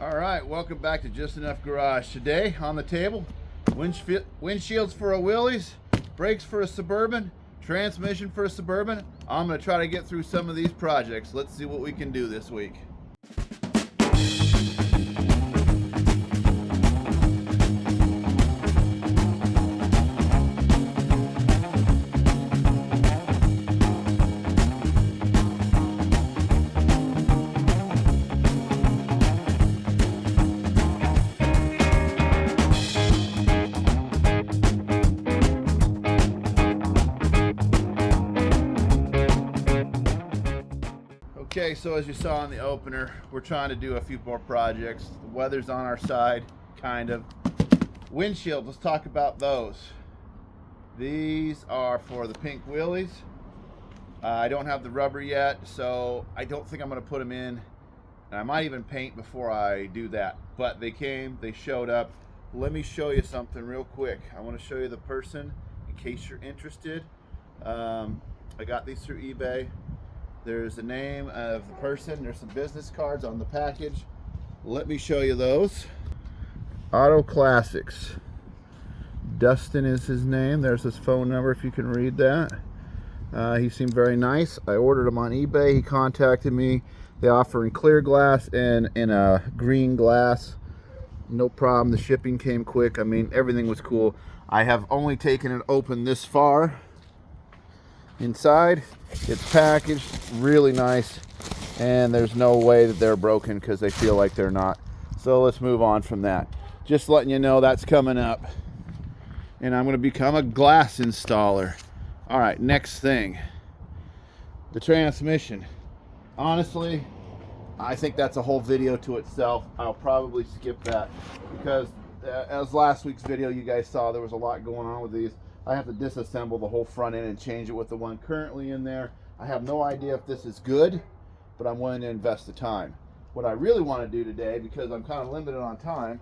All right, welcome back to Just Enough Garage. Today on the table, windshields for a Willys, brakes for a Suburban, transmission for a Suburban. I'm going to try to get through some of these projects. Let's see what we can do this week. Okay, so as you saw in the opener, we're trying to do a few more projects. The weather's on our side, kind of. Windshields, let's talk about those. These are for the pink Willys. I don't have the rubber yet, so I don't think I'm going to put them in. And I might even paint before I do that. But they came, they showed up. Let me show you something real quick. I want to show you the person in case you're interested. I got these through eBay. There's the name of the person. There's some business cards on the package. Let me show you those. Auto Classics. Dustin is his name. There's his phone number if you can read that. He seemed very nice. I ordered him on eBay. He contacted me. They offer in clear glass and in a green glass. No problem. The shipping came quick. I mean, everything was cool. I have only taken it open this far. Inside, it's packaged really nice, and there's no way that they're broken because they feel like they're not. So let's move on from that. Just letting you know that's coming up, and I'm going to become a glass installer. All right, next thing, the transmission. Honestly, I think that's a whole video to itself. I'll probably skip that because as last week's video you guys saw, there was a lot going on with these. I have to disassemble the whole front end and change it with the one currently in there. I have no idea if this is good, but I'm willing to invest the time. What I really want to do today, because I'm kind of limited on time,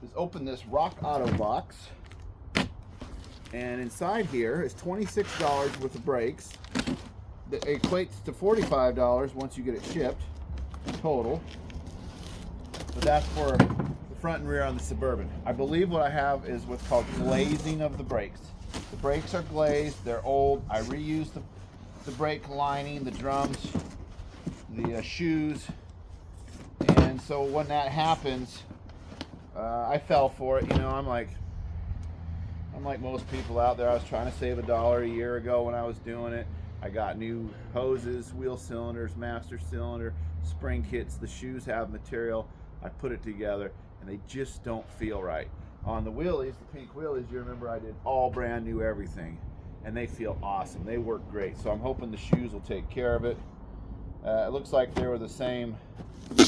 is open this Rock Auto box. And inside here is $26 worth of brakes. That equates to $45 once you get it shipped, total. So that's for the front and rear on the Suburban. I believe what I have is what's called glazing of the brakes. The brakes are glazed, they're old. I reused the brake lining, the drums, the shoes. And so when that happens, I fell for it. You know, I'm like most people out there. I was trying to save $1 a year ago when I was doing it. I got new hoses, wheel cylinders, master cylinder, spring kits. The shoes have material. I put it together and they just don't feel right. On the Willys, the pink Willys, you remember I did all brand new everything, and they feel awesome. They work great. So I'm hoping the shoes will take care of it. It looks like they were the same. I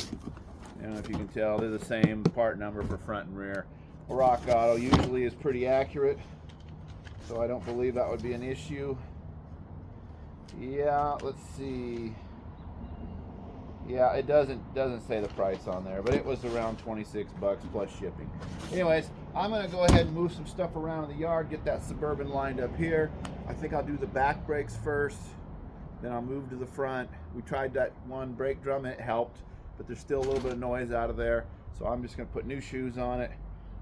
don't know if you can tell, they're the same part number for front and rear. Rock Auto usually is pretty accurate, so I don't believe that would be an issue. Yeah, let's see. Yeah, it doesn't say the price on there, but it was around 26 bucks plus shipping. Anyways, I'm going to go ahead and move some stuff around in the yard, get that Suburban lined up here. I think I'll do the back brakes first, then I'll move to the front. We tried that one brake drum, it helped, but there's still a little bit of noise out of there. So I'm just going to put new shoes on it,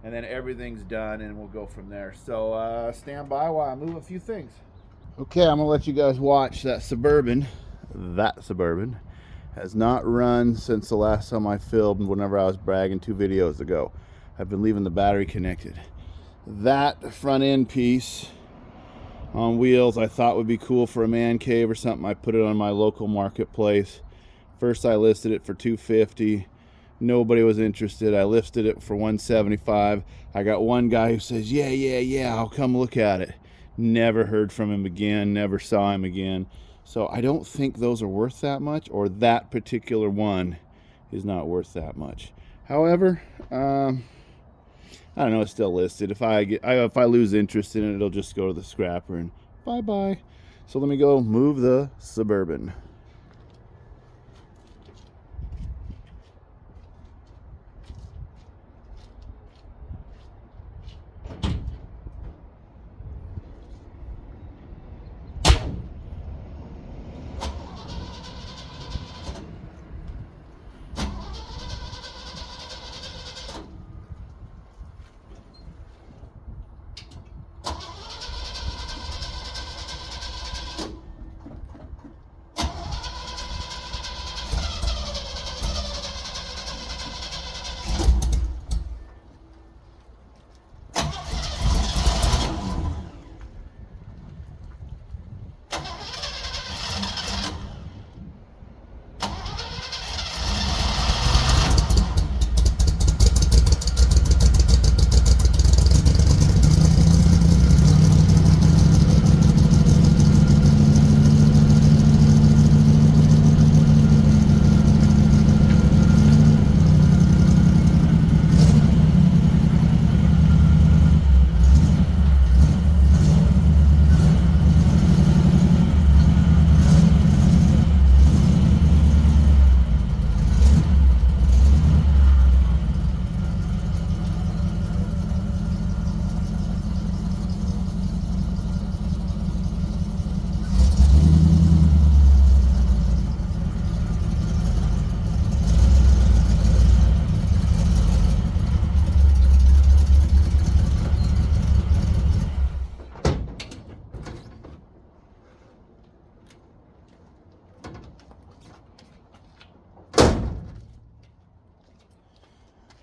and then everything's done, and we'll go from there. So stand by while I move a few things. Okay, I'm going to let you guys watch that Suburban. That Suburban has not run since the last time I filmed whenever I was bragging 2 videos ago. I've been leaving the battery connected. That front end piece on wheels I thought would be cool for a man cave or something. I put it on my local marketplace. First I listed it for $250. Nobody was interested. I listed it for $175. I got one guy who says, yeah, I'll come look at it. Never heard from him again, never saw him again. So I don't think those are worth that much, or that particular one is not worth that much. However, I don't know, it's still listed. If I lose interest in it, it'll just go to the scrapper and bye-bye. So let me go move the Suburban.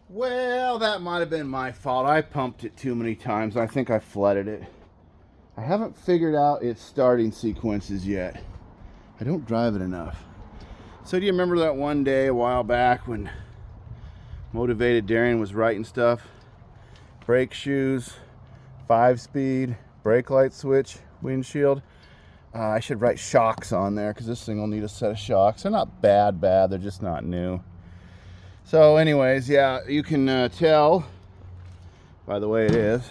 Well, that might have been my fault. I pumped it too many times. I think I flooded it. I haven't figured out its starting sequences yet. I don't drive it enough. So do you remember that one day a while back when Motivated Darian was writing stuff? Brake shoes, 5-speed, brake light switch, windshield. I should write shocks on there because this thing will need a set of shocks. They're not bad, they're just not new. So anyways, yeah, you can tell by the way it is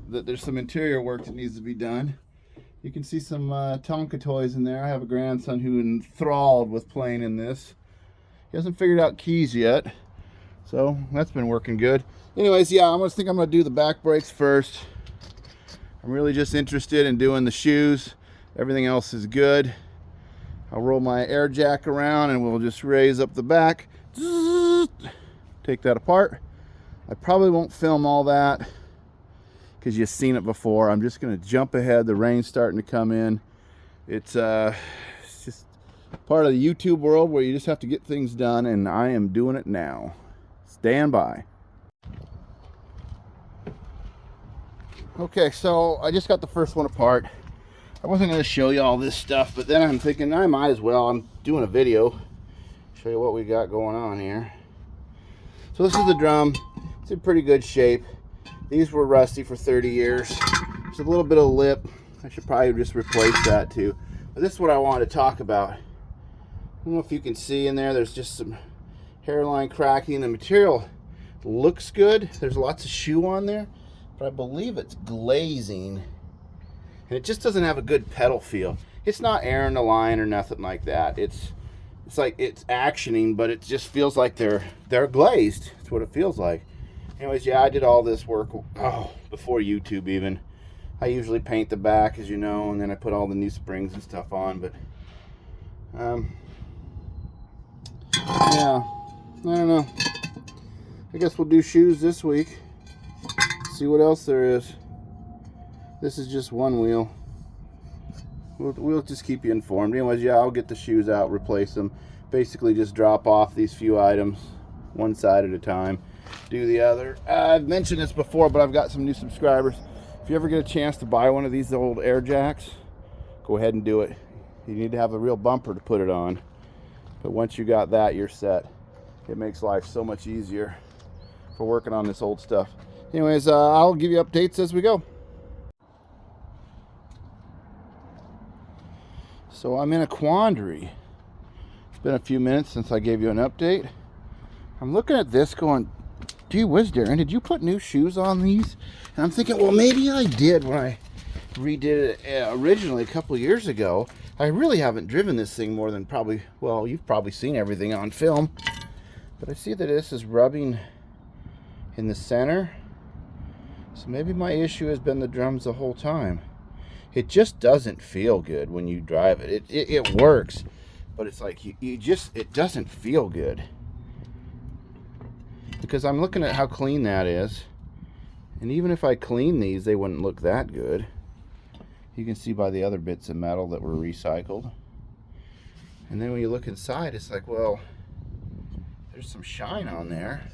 that there's some interior work that needs to be done. You can see some Tonka toys in there. I have a grandson who enthralled with playing in this. He hasn't figured out keys yet, so that's been working good. Anyways, yeah, I think I'm gonna do the back brakes first. I'm really just interested in doing the shoes. Everything else is good. I'll roll my air jack around and we'll just raise up the back. Take that apart. I probably won't film all that because you've seen it before. I'm just gonna jump ahead. The rain's starting to come in. It's just part of the YouTube world where you just have to get things done, and I am doing it now. Stand by. Okay, so I just got the first one apart. I wasn't going to show you all this stuff, but then I'm thinking I might as well. I'm doing a video, show you what we got going on here. So this is the drum. It's in pretty good shape. These were rusty for 30 years. There's a little bit of lip. I should probably just replace that too. But this is what I wanted to talk about. I don't know if you can see in there, there's just some hairline cracking. The material looks good. There's lots of shoe on there, but I believe it's glazing. And it just doesn't have a good pedal feel. It's not airing the line or nothing like that. It's like it's actioning, but it just feels like they're glazed. That's what it feels like. Anyways, yeah, I did all this work before YouTube even. I usually paint the back, as you know, and then I put all the new springs and stuff on, but yeah, I don't know. I guess we'll do shoes this week. See what else there is. This is just one wheel. We'll just keep you informed. Anyways, yeah, I'll get the shoes out, replace them. Basically just drop off these few items one side at a time. Do the other. I've mentioned this before, but I've got some new subscribers. If you ever get a chance to buy one of these old air jacks, go ahead and do it. You need to have a real bumper to put it on. But once you got that, you're set. It makes life so much easier for working on this old stuff. Anyways, I'll give you updates as we go. So I'm in a quandary. It's been a few minutes since I gave you an update. I'm looking at this going, gee whiz, Darren, did you put new shoes on these? And I'm thinking, well, maybe I did when I redid it originally a couple years ago. I really haven't driven this thing more than probably, well, you've probably seen everything on film. But I see that this is rubbing in the center. So maybe my issue has been the drums the whole time. It just doesn't feel good when you drive it. It works, but it's like it doesn't feel good. Because I'm looking at how clean that is. And even if I clean these, they wouldn't look that good. You can see by the other bits of metal that were recycled. And then when you look inside, it's like, well, there's some shine on there.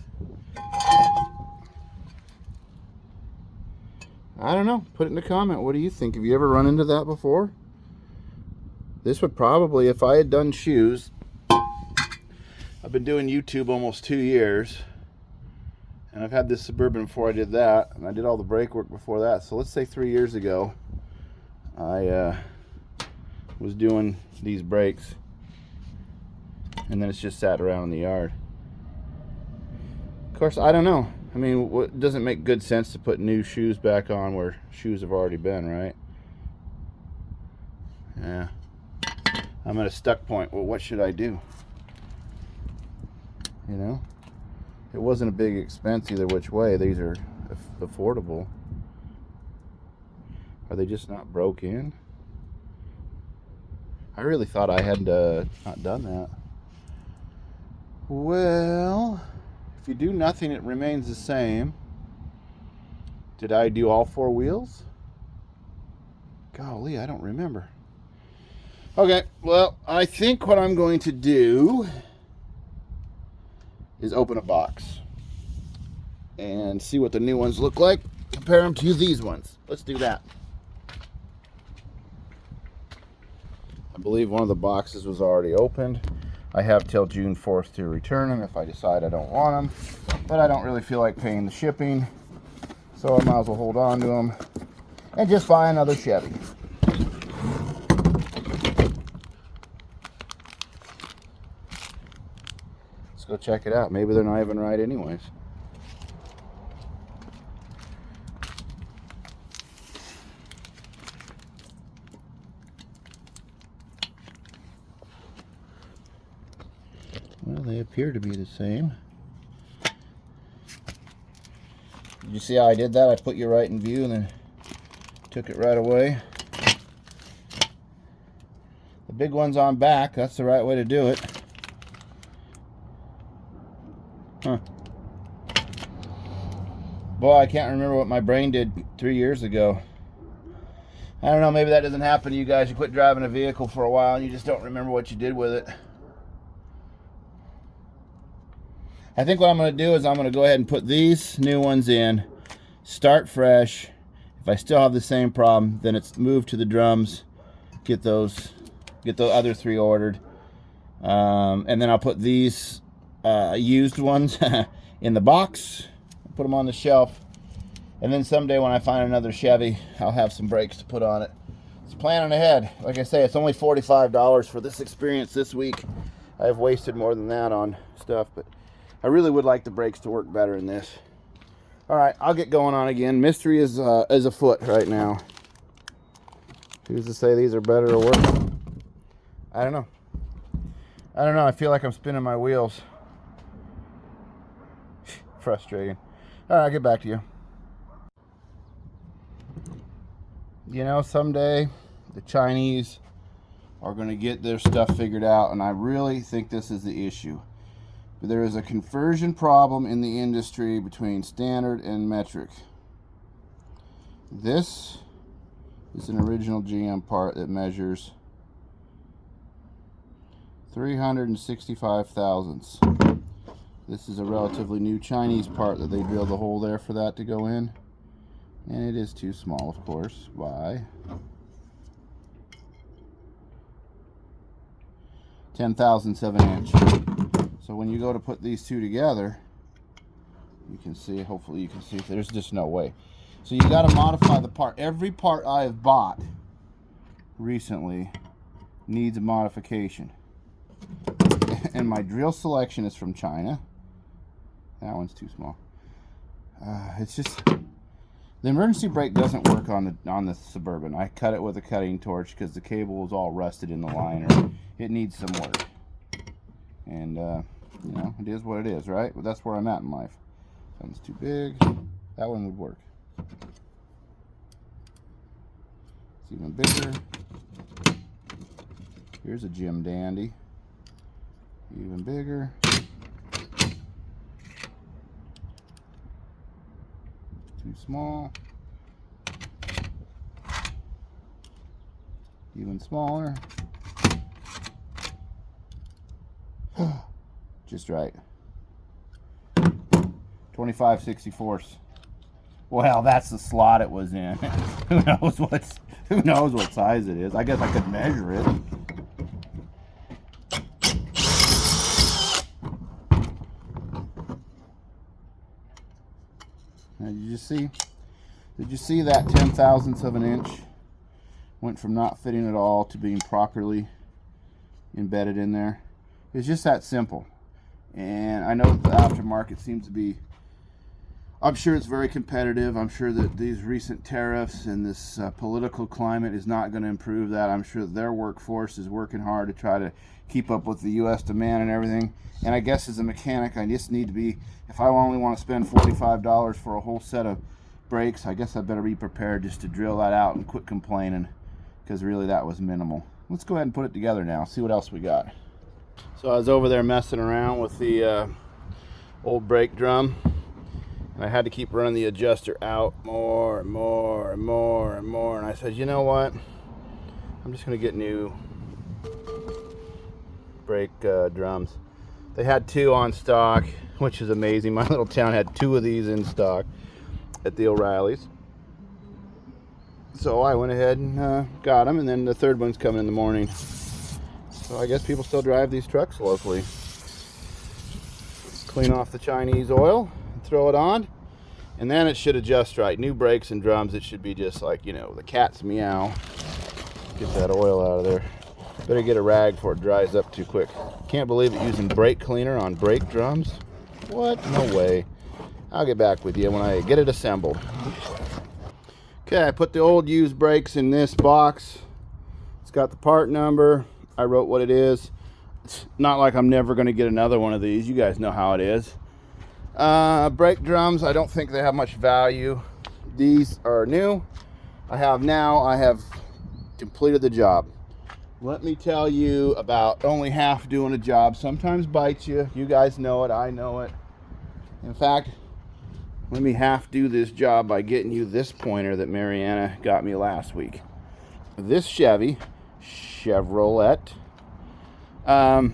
I don't know. Put it in the comment. What do you think? Have you ever run into that before? This would probably, if I had done shoes, I've been doing YouTube almost 2 years. And I've had this Suburban before I did that. And I did all the brake work before that. So let's say 3 years ago, I was doing these brakes. And then it's just sat around in the yard. Of course, I don't know. I mean, it doesn't make good sense to put new shoes back on where shoes have already been, right? Yeah. I'm at a stuck point. Well, what should I do? You know? It wasn't a big expense either which way. These are affordable. Are they just not broke in? I really thought I had not done that. Well, if you do nothing, it remains the same. Did I do all 4 wheels? Golly, I don't remember. Okay, well, I think what I'm going to do is open a box. and see what the new ones look like. Compare them to these ones. Let's do that. I believe one of the boxes was already opened. I have till June 4th to return them if I decide I don't want them, but I don't really feel like paying the shipping, so I might as well hold on to them and just buy another Chevy. Let's go check it out. Maybe they're not even right anyways. Well, they appear to be the same. Did you see how I did that? I put you right in view and then took it right away. The big one's on back. That's the right way to do it. Huh. Boy, I can't remember what my brain did 3 years ago. I don't know, maybe that doesn't happen to you guys. You quit driving a vehicle for a while and you just don't remember what you did with it. I think what I'm going to do is I'm going to go ahead and put these new ones in, start fresh. If I still have the same problem, then it's move to the drums, get the other 3 ordered, and then I'll put these used ones in the box, put them on the shelf, and then someday when I find another Chevy, I'll have some brakes to put on it. It's planning ahead. Like I say, it's only $45 for this experience this week. I've wasted more than that on stuff, but I really would like the brakes to work better in this. All right, I'll get going on again. Mystery is afoot right now. Who's to say these are better or worse? I don't know. I don't know. I feel like I'm spinning my wheels. Frustrating. All right, I'll get back to you. You know, someday the Chinese are going to get their stuff figured out, and I really think this is the issue. But there is a conversion problem in the industry between standard and metric. This is an original GM part that measures 365 thousandths. This is a relatively new Chinese part that they drilled a hole there for that to go in. And it is too small, of course, by 10 thousandths of an inch. So when you go to put these two together, you can see, hopefully you can see, there's just no way. So you got to modify the part. Every part I have bought recently needs a modification. And my drill selection is from China. That one's too small. It's just, the emergency brake doesn't work on the Suburban. I cut it with a cutting torch because the cable is all rusted in the liner. It needs some work. And you know, it is what it is, right? But that's where I'm at in life. That one's too big. That one would work. It's even bigger. Here's a Jim Dandy. Even bigger. Too small. Even smaller. Just right. 25/64. Well, that's the slot it was in. Who knows what size it is? I guess I could measure it. Now, did you see that 10 thousandths of an inch went from not fitting at all to being properly embedded in there? It's just that simple. And I know that the aftermarket seems to be, I'm sure it's very competitive. I'm sure that these recent tariffs and this political climate is not going to improve that. I'm sure that their workforce is working hard to try to keep up with the U.S. demand and everything. And I guess as a mechanic, I just need to be, if I only want to spend $45 for a whole set of brakes, I guess I better be prepared just to drill that out and quit complaining, because really that was minimal. Let's go ahead and put it together now, see what else we got. So I was over there messing around with the old brake drum, and I had to keep running the adjuster out more and more and more and more, and I said, you know what, I'm just going to get new brake drums. They had 2 on stock, which is amazing. My little town had 2 of these in stock at the O'Reilly's. So I went ahead and got them, and then the 3rd one's coming in the morning. So I guess people still drive these trucks locally. Clean off the Chinese oil, throw it on, and then it should adjust right. New brakes and drums, it should be just like, you know, the cat's meow. Get that oil out of there. Better get a rag before it dries up too quick. Can't believe it, using brake cleaner on brake drums. What? No way. I'll get back with you when I get it assembled. Okay, I put the old used brakes in this box. It's got the part number. I wrote what it is. It's not like I'm never going to get another one of these. You guys know how it is. Brake drums, I don't think they have much value. These are new. I have completed the job. Let me tell you about only half doing a job. Sometimes bites you. You guys know it. I know it. In fact, let me half do this job by getting you this pointer that Mariana got me last week. This Chevrolet, I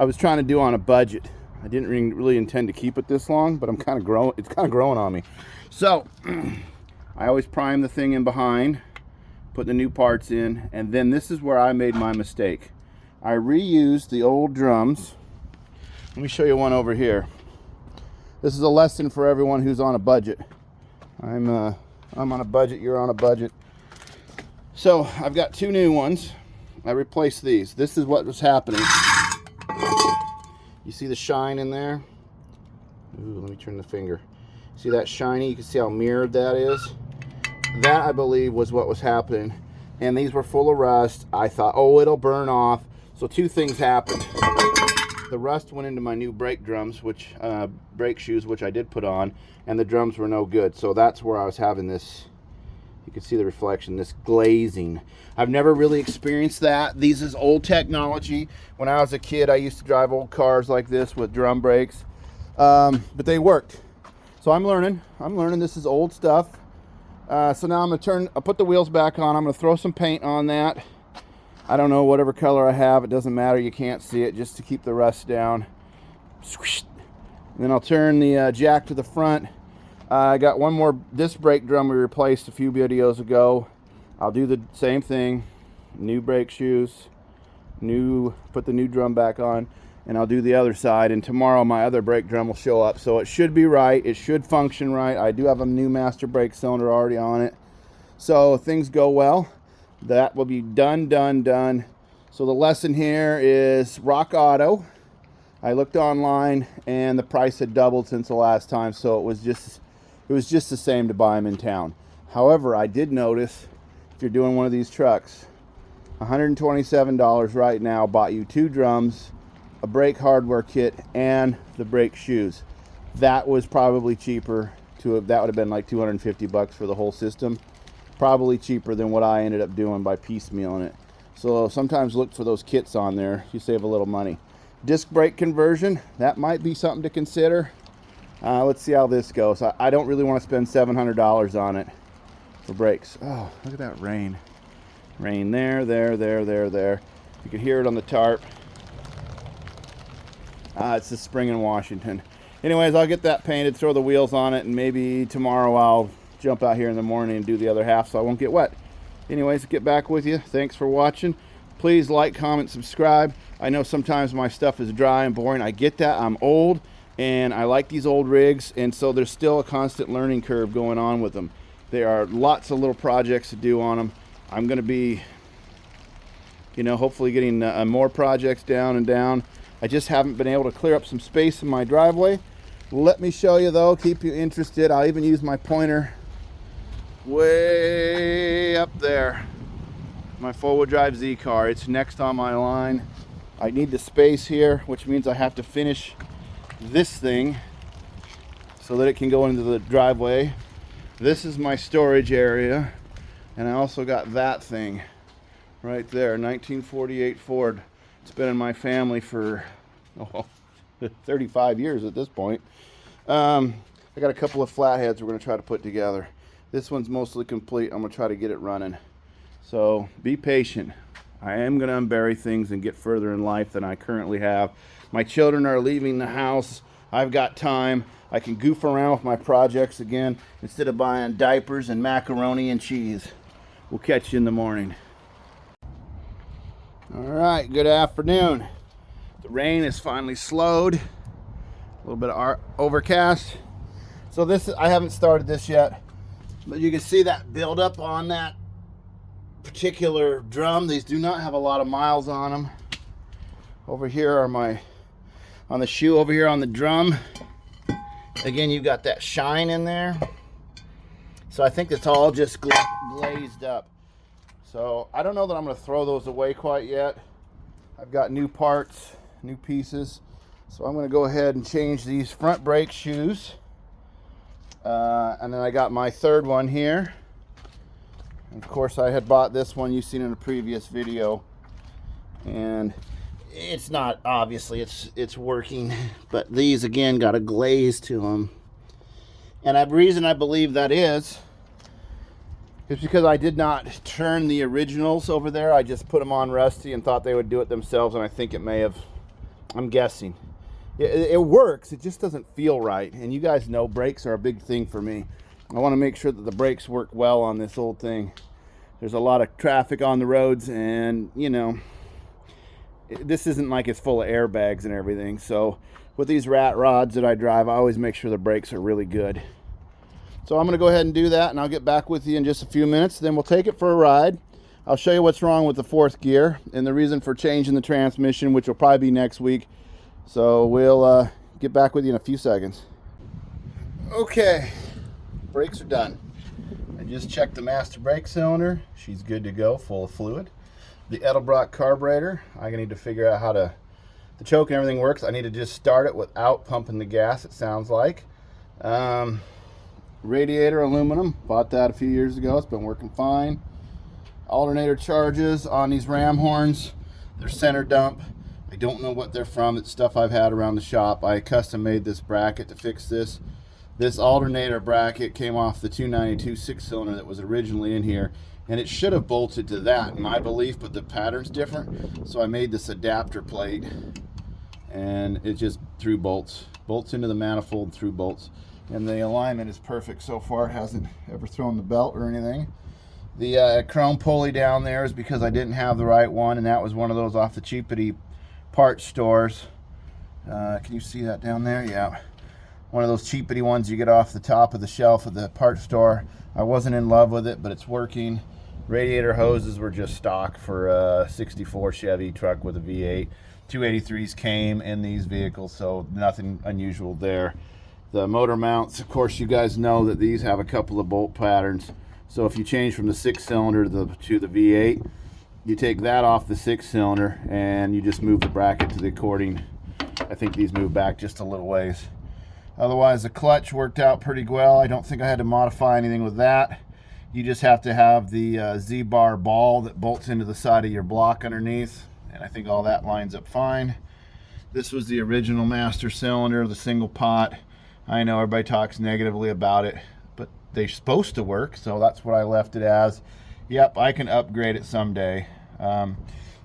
was trying to do on a budget. I didn't really intend to keep it this long, but it's kind of growing on me. So I always prime the thing in behind, put the new parts in, and then this is where I made my mistake. I reused the old drums. Let me show you one over here. This is a lesson for everyone who's on a budget. I'm on a budget, you're on a budget. So I've got 2 new ones. I replaced these. This is what was happening. You see the shine in there? Ooh, let me turn the finger. See that shiny? You can see how mirrored that is. That, I believe, was what was happening. And these were full of rust. I thought, oh, it'll burn off. So 2 things happened. The rust went into my new brake drums, brake shoes, which I did put on, and the drums were no good. So that's where I was having this. You can see the reflection, this glazing. I've never really experienced that. These is old technology. When I was a kid, I used to drive old cars like this with drum brakes, but they worked. So I'm learning. This is old stuff. So now I'll put the wheels back on. I'm gonna throw some paint on that. I don't know, whatever color I have, it doesn't matter. You can't see it, just to keep the rust down. And then I'll turn the jack to the front. I got one more, this brake drum we replaced a few videos ago. I'll do the same thing. New brake shoes, put the new drum back on, and I'll do the other side. And tomorrow my other brake drum will show up. So it should be right, it should function right. I do have a new master brake cylinder already on it. So if things go well, that will be done. So the lesson here is Rock Auto. I looked online and the price had doubled since the last time, so it was just the same to buy them in town. However, I did notice, if you're doing one of these trucks, $127 right now bought you 2 drums, a brake hardware kit, and the brake shoes. That was probably cheaper that would have been like $250 for the whole system. Probably cheaper than what I ended up doing by piecemealing it. So sometimes look for those kits on there. You save a little money. Disc brake conversion, that might be something to consider. Let's see how this goes. I don't really want to spend $700 on it for brakes. Oh, look at that rain. Rain there. You can hear it on the tarp. It's the spring in Washington. Anyways, I'll get that painted, throw the wheels on it, and maybe tomorrow I'll jump out here in the morning and do the other half so I won't get wet. Anyways, get back with you. Thanks for watching. Please like, comment, subscribe. I know sometimes my stuff is dry and boring. I get that. I'm old and I like these old rigs, and so there's still a constant learning curve going on with them. There are lots of little projects to do on them. I'm going to be, hopefully getting more projects down. I just haven't been able to clear up some space in my driveway. Let me show you though, keep you interested. I'll even use my pointer way up there. My 4-wheel drive Z car, it's next on my line. I need the space here, which means I have to finish this thing so that it can go into the driveway. This is my storage area, and I also got that thing right there, 1948 Ford. It's been in my family for 35 years at this point. I got a couple of flatheads we're going to try to put together. This one's mostly complete. I'm going to try to get it running. So be patient. I am going to unbury things and get further in life than I currently have. My children are leaving the house. I've got time. I can goof around with my projects again instead of buying diapers and macaroni and cheese. We'll catch you in the morning. All right, good afternoon. The rain is finally slowed. A little bit of overcast. So this, I haven't started this yet, but you can see that buildup on that particular drum. These do not have a lot of miles on them. Over here are on the shoe over here on the drum. Again, you've got that shine in there. So I think it's all just glazed up. So I don't know that I'm going to throw those away quite yet. I've got new parts, new pieces. So I'm going to go ahead and change these front brake shoes. And then I got my third one here. And of course I had bought this one you've seen in a previous video. And it's not, obviously it's working. But these again got a glaze to them. And the reason I believe that is because I did not turn the originals over there. I just put them on rusty and thought they would do it themselves, and I think it may have, I'm guessing. It works, it just doesn't feel right. And you guys know brakes are a big thing for me. I want to make sure that the brakes work well on this old thing. There's a lot of traffic on the roads, and you know, this isn't like it's full of airbags and everything. So with these rat rods that I drive, I always make sure the brakes are really good. So I'm going to go ahead and do that, and I'll get back with you in just a few minutes. Then we'll take it for a ride. I'll show you what's wrong with the fourth gear and the reason for changing the transmission, which will probably be next week. So we'll get back with you in a few seconds. Okay, brakes are done. I just checked the master brake cylinder. She's good to go, full of fluid. The Edelbrock carburetor, I need to figure out how the choke and everything works. I need to just start it without pumping the gas, it sounds like. Radiator aluminum, bought that a few years ago. It's been working fine. Alternator charges on these ram horns. They're center dump. I don't know what they're from. It's stuff I've had around the shop. I custom made this bracket to fix this. This alternator bracket came off the 292 6-cylinder that was originally in here, and it should have bolted to that in my belief, but the pattern's different. So I made this adapter plate, and it just threw bolts into the manifold, through bolts. And the alignment is perfect so far. It hasn't ever thrown the belt or anything. The chrome pulley down there is because I didn't have the right one, and that was one of those off the cheapity parts stores. Can you see that down there? Yeah. One of those cheapity ones you get off the top of the shelf of the parts store. I wasn't in love with it, but it's working. Radiator hoses were just stock for a 64 Chevy truck with a V8. 283s came in these vehicles, so nothing unusual there. The motor mounts, of course, you guys know that these have a couple of bolt patterns. So if you change from the 6-cylinder to the V8, you take that off the 6-cylinder and you just move the bracket to the according. I think these move back just a little ways. Otherwise, the clutch worked out pretty well. I don't think I had to modify anything with that. You just have to have the Z-bar ball that bolts into the side of your block underneath. And I think all that lines up fine. This was the original master cylinder, the single pot. I know everybody talks negatively about it, but they're supposed to work, so that's what I left it as. Yep, I can upgrade it someday.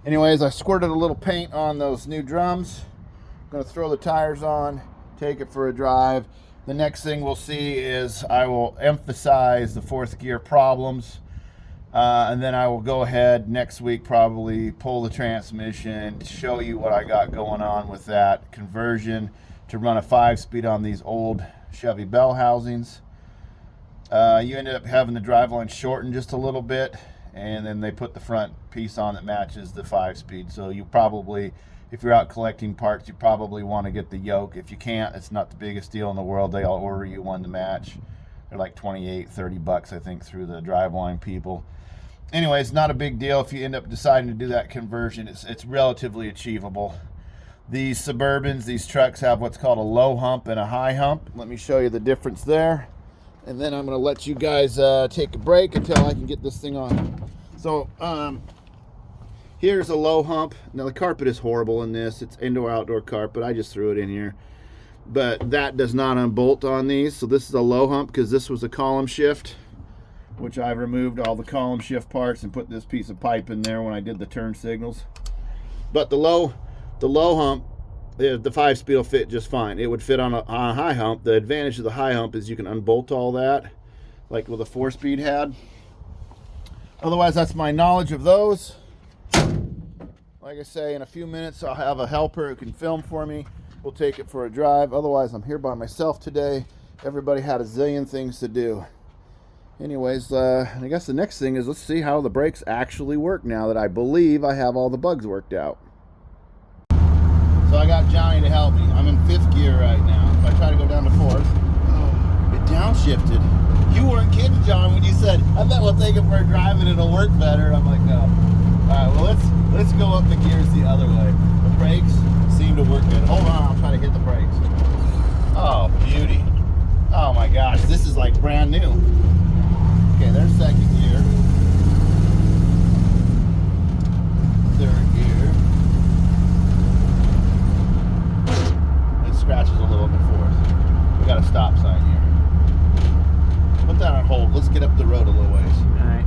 Anyways, I squirted a little paint on those new drums. I'm going to throw the tires on, take it for a drive. The next thing we'll see is I will emphasize the fourth gear problems, and then I will go ahead next week, probably pull the transmission, show you what I got going on with that conversion to run a 5-speed on these old Chevy bell housings. You ended up having the driveline shortened just a little bit, and then they put the front piece on that matches the 5-speed. So you probably, if you're out collecting parts, you probably want to get the yoke. If you can't, it's not the biggest deal in the world. They'll order you one to match. They're like 28, 30 bucks, I think, through the driveline people. Anyway, it's not a big deal if you end up deciding to do that conversion. It's relatively achievable. These Suburbans, these trucks have what's called a low hump and a high hump. Let me show you the difference there. And then I'm going to let you guys take a break until I can get this thing on. So here's a low hump. Now the carpet is horrible in this. It's indoor-outdoor carpet. I just threw it in here. But that does not unbolt on these. So this is a low hump because this was a column shift, which I removed all the column shift parts and put this piece of pipe in there when I did the turn signals. But the low hump the 5-speed will fit just fine. It would fit on a high hump. The advantage of the high hump is you can unbolt all that, like with a 4-speed had. Otherwise, that's my knowledge of those. Like I say, in a few minutes, I'll have a helper who can film for me. We'll take it for a drive. Otherwise, I'm here by myself today. Everybody had a zillion things to do. Anyways, I guess the next thing is let's see how the brakes actually work now that I believe I have all the bugs worked out. So I got Johnny to help me. I'm in 5th gear right now. If I try to go down to 4th, it downshifted. You weren't kidding, John, when you said, I bet we'll take it for a drive and it'll work better. I'm like, no. All right, well, let's go up the gears the other way. The brakes seem to work good. Hold on, I'll try to hit the brakes. Oh, beauty. Oh my gosh, this is like brand new. Okay, there's 2nd gear. 3rd gear. It scratches a little bit 4th. We got a stop sign here. Put that on hold. Let's get up the road a little ways. All right.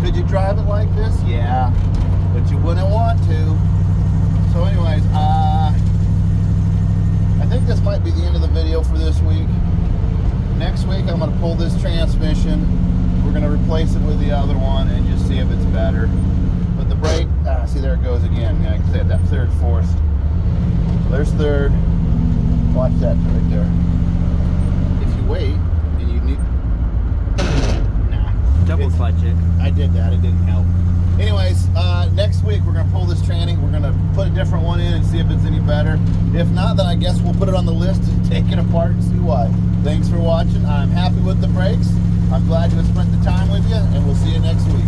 Could you drive it like this? Yeah, but you wouldn't want to. So anyways, I think this might be the end of the video for this week. Next week I'm going to pull this transmission. We're going to replace it with the other one and just see if it's better. But the brake, see, there it goes again. Like I said, that 3rd, 4th. So there's 3rd. Watch that right there. If you wait and you need... Double clutch it. I did that. It didn't help. Anyways, next week we're going to pull this tranny. We're going to put a different one in and see if it's any better. If not, then I guess we'll put it on the list and take it apart and see why. Thanks for watching. I'm happy with the brakes. I'm glad to have spent the time with you, and we'll see you next week.